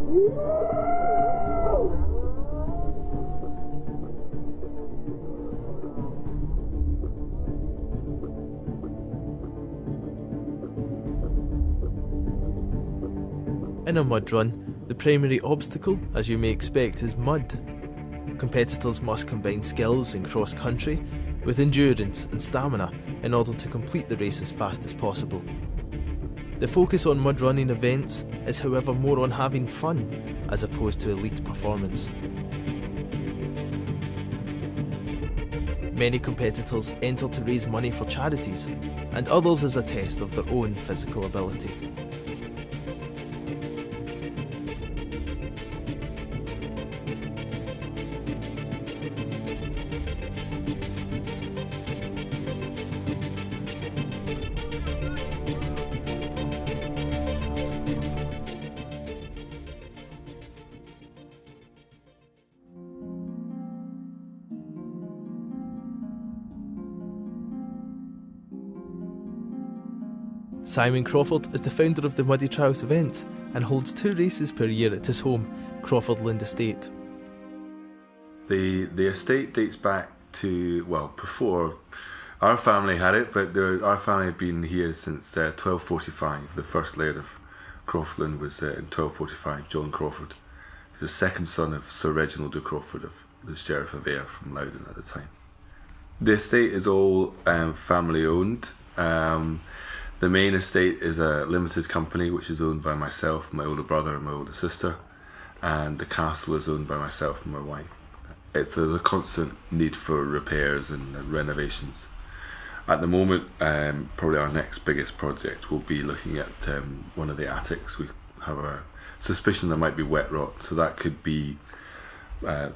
In a mud run, the primary obstacle, as you may expect, is mud. Competitors must combine skills in cross-country with endurance and stamina in order to complete the race as fast as possible. The focus on mud running events is however more on having fun as opposed to elite performance. Many competitors enter to raise money for charities, and others as a test of their own physical ability. Simon Crawford is the founder of the Muddy Trials events and holds 2 races per year at his home, Craufurdland Estate. The estate dates back to, well, before our family had it, but our family had been here since 1245. The first laird of Craufurdland was in 1245, John Crawford. He's the second son of Sir Reginald de Crawford, of the Sheriff of Ayr from Loudon at the time. The estate is all family owned. The main estate is a limited company which is owned by myself, my older brother and my older sister, and the castle is owned by myself and my wife. There's a constant need for repairs and renovations. At the moment, probably our next biggest project will be looking at one of the attics. We have a suspicion there might be wet rot, so that could be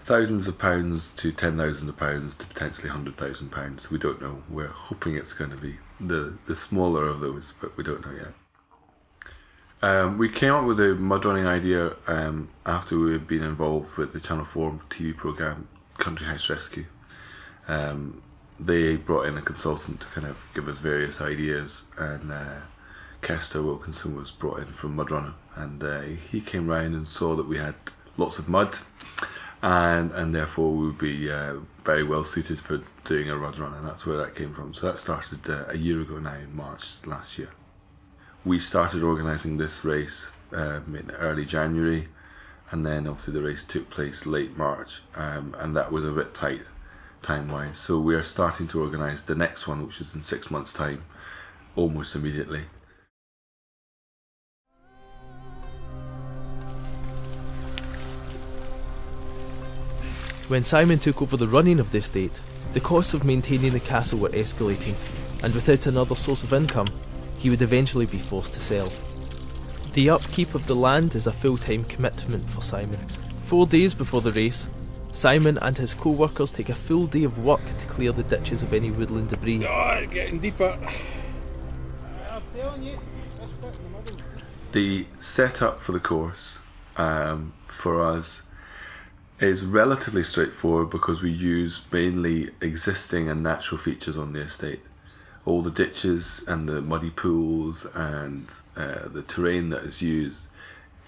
thousands of pounds to £10,000 to potentially £100,000. We don't know. We're hoping it's going to be the smaller of those, but we don't know yet. We came up with the mud running idea after we had been involved with the Channel 4 TV programme Country House Rescue. They brought in a consultant to kind of give us various ideas, and Kester Wilkinson was brought in from Mud Running, and he came round and saw that we had lots of mud, and therefore we would be very well suited for doing a mud run, and that's where that came from. So that started a year ago now, in March last year. We started organising this race in early January, and then obviously the race took place late March, and that was a bit tight time-wise. So we are starting to organise the next one, which is in 6 months' time, almost immediately. When Simon took over the running of the estate, the costs of maintaining the castle were escalating, and without another source of income, he would eventually be forced to sell. The upkeep of the land is a full-time commitment for Simon. 4 days before the race, Simon and his co-workers take a full day of work to clear the ditches of any woodland debris. Oh, it's getting deeper. I'm telling you, this bit in the middle. The setup for the course for us is relatively straightforward because we use mainly existing and natural features on the estate. All the ditches and the muddy pools and the terrain that is used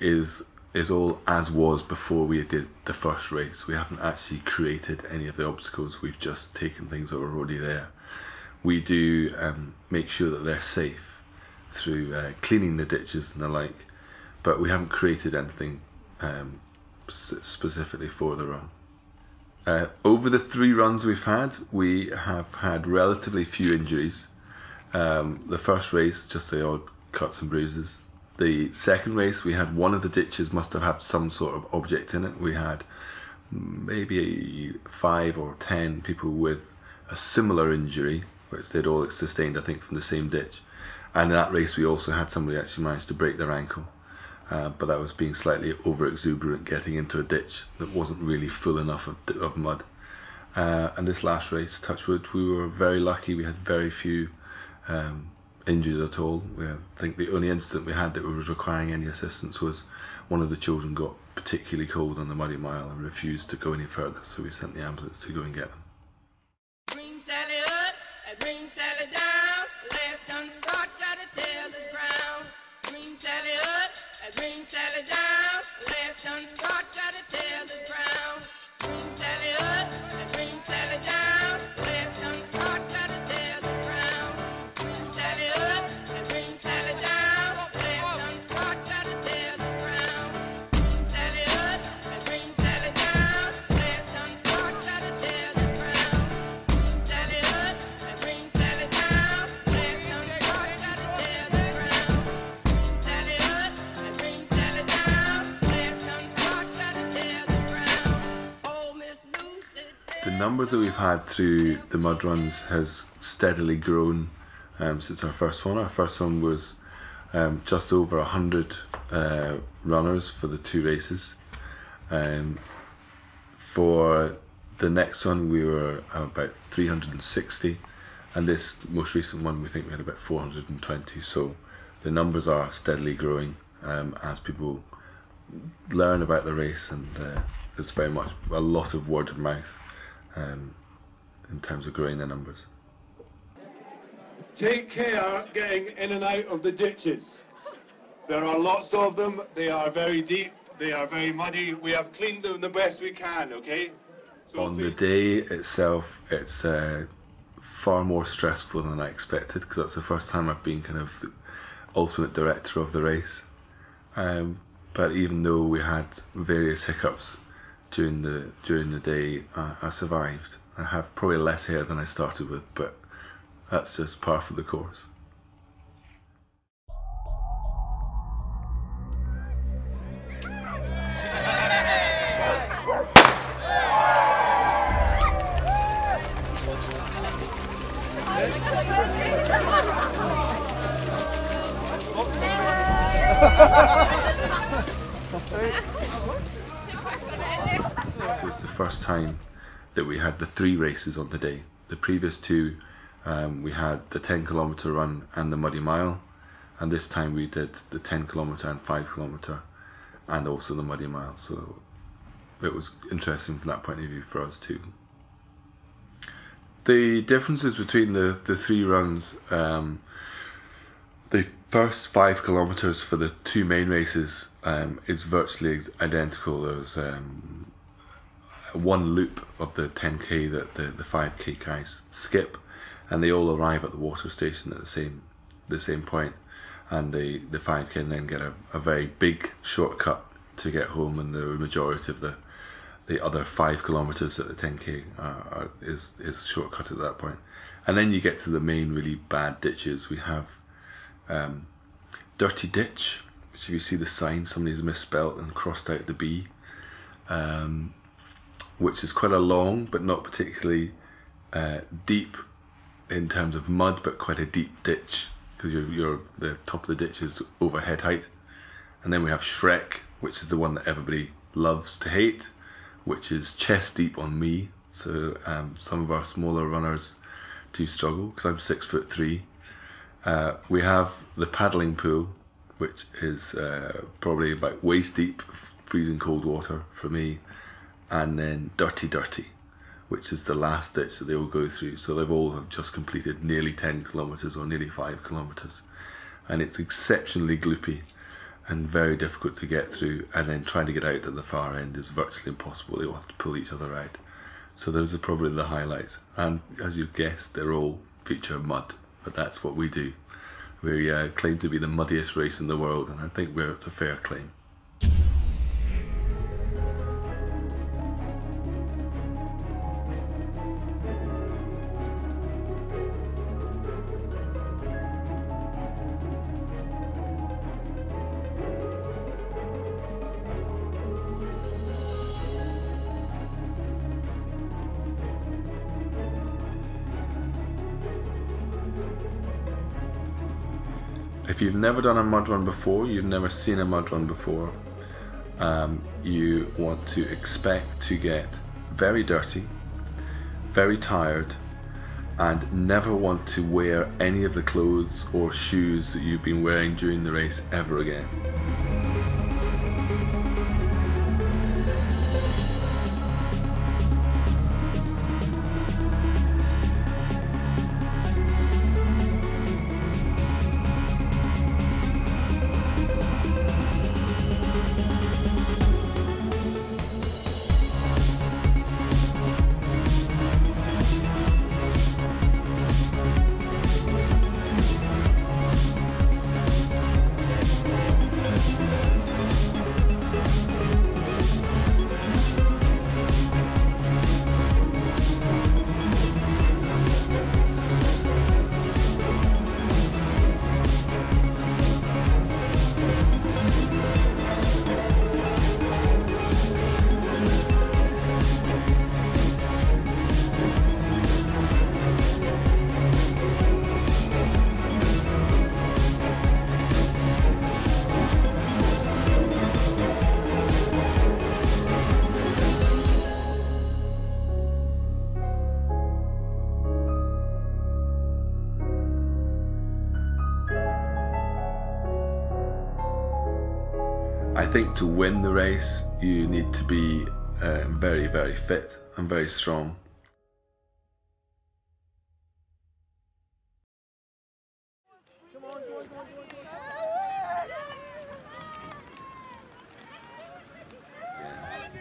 is all as was before we did the first race. We haven't actually created any of the obstacles, we've just taken things that were already there. We do make sure that they're safe through cleaning the ditches and the like, but we haven't created anything specifically for the run. Over the 3 runs we've had, we have had relatively few injuries. The first race, just the odd cuts and bruises. The second race, we had one of the ditches must have had some sort of object in it. We had maybe 5 or 10 people with a similar injury, which they'd all sustained, I think, from the same ditch. And in that race, we also had somebody actually managed to break their ankle. But that was being slightly over-exuberant, getting into a ditch that wasn't really full enough of mud. And this last race, touch wood, we were very lucky. We had very few injuries at all. I think the only incident we had that was requiring any assistance was one of the children got particularly cold on the Muddy Mile and refused to go any further, so we sent the ambulance to go and get them. Green Sally up, green Sally down, last done start, gotta tell the ground. Green Sally up, green Sally down. down. Last done start, gotta tell the ground. Green Sally up and Green Sally down. Last done start, gotta tell the ground. Green Sally up and Green Sally down. Last done start, gotta tell the ground. Green Sally up and Green Sally down. Last done start, gotta tell the ground. Green Sally up and Green Sally down. Last done start, gotta tell the ground. Green Sally up and Green Sally down. Last done start, gotta tell the ground. Oh, Miss Lucy. The numbers that we've had through the mud runs has steadily grown since our first one. Our first one was just over 100 runners for the 2 races. For the next one we were about 360, and this most recent one we think we had about 420, so the numbers are steadily growing as people learn about the race, and there's very much a lot of word of mouth in terms of growing the numbers. Take care getting in and out of the ditches. There are lots of them, they are very deep, they are very muddy. We have cleaned them the best we can, okay? So on the day itself, it's far more stressful than I expected, because that's the first time I've been kind of the ultimate director of the race. But even though we had various hiccups during the day, I survived. I have probably less hair than I started with, but that's just par for the course. This was the first time that we had the 3 races on the day. The previous 2 we had the 10-kilometre run and the Muddy Mile, and this time we did the 10-kilometre and 5-kilometre and also the Muddy Mile, so it was interesting from that point of view for us too. The differences between the 3 runs, the first 5 kilometres for the 2 main races is virtually identical. There's one loop of the 10k that the 5k guys skip, and they all arrive at the water station at the same point, and the 5k and then get a very big shortcut to get home, and the majority of the other 5 kilometres at the 10k is shortcut at that point. And then you get to the main really bad ditches. We have Dirty Ditch, which if you see the sign, somebody's misspelt and crossed out the B, which is quite a long but not particularly deep in terms of mud, but quite a deep ditch, because the top of the ditch is over head height. And then we have Shrek, which is the one that everybody loves to hate, which is chest deep on me, so some of our smaller runners do struggle, because I'm 6'3". We have the paddling pool, which is probably about waist deep, freezing cold water for me, and then Dirty Dirty, which is the last ditch that they all go through. So they've all have just completed nearly 10 kilometres or nearly 5 kilometres, and it's exceptionally gloopy and very difficult to get through, and then trying to get out at the far end is virtually impossible. They all have to pull each other out. So those are probably the highlights, and as you've guessed, they're all feature mud, but that's what we do. We claim to be the muddiest race in the world, and I think it's a fair claim. If you've never done a mud run before, you've never seen a mud run before, you want to expect to get very dirty, very tired, and never want to wear any of the clothes or shoes that you've been wearing during the race ever again. think to win the race you need to be very, very fit and very strong.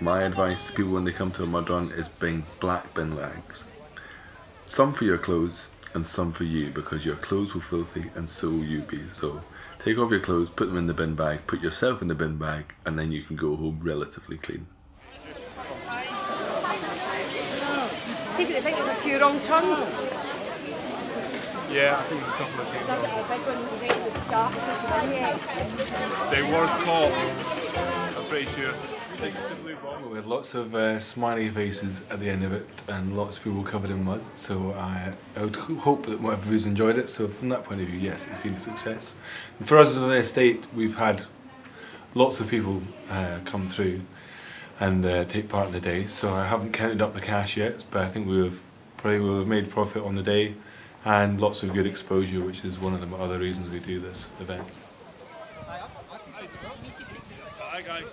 My advice to people when they come to a mud run is bring black bin bags. Some for your clothes and some for you, because your clothes will filthy and so will you be. So take off your clothes, put them in the bin bag, put yourself in the bin bag, and then you can go home relatively clean. See, do you think there's a few wrong turns? Yeah, I think there's a couple of things. Look at the big one right at the start. They were caught, I'm pretty sure. We had lots of smiley faces at the end of it and lots of people covered in mud, so I would hope that everybody's enjoyed it. So from that point of view, yes, it's been a success. And for us as an estate, we've had lots of people come through and take part in the day, so I haven't counted up the cash yet, but I think we probably will have made profit on the day and lots of good exposure, which is one of the other reasons we do this event. Hi guys.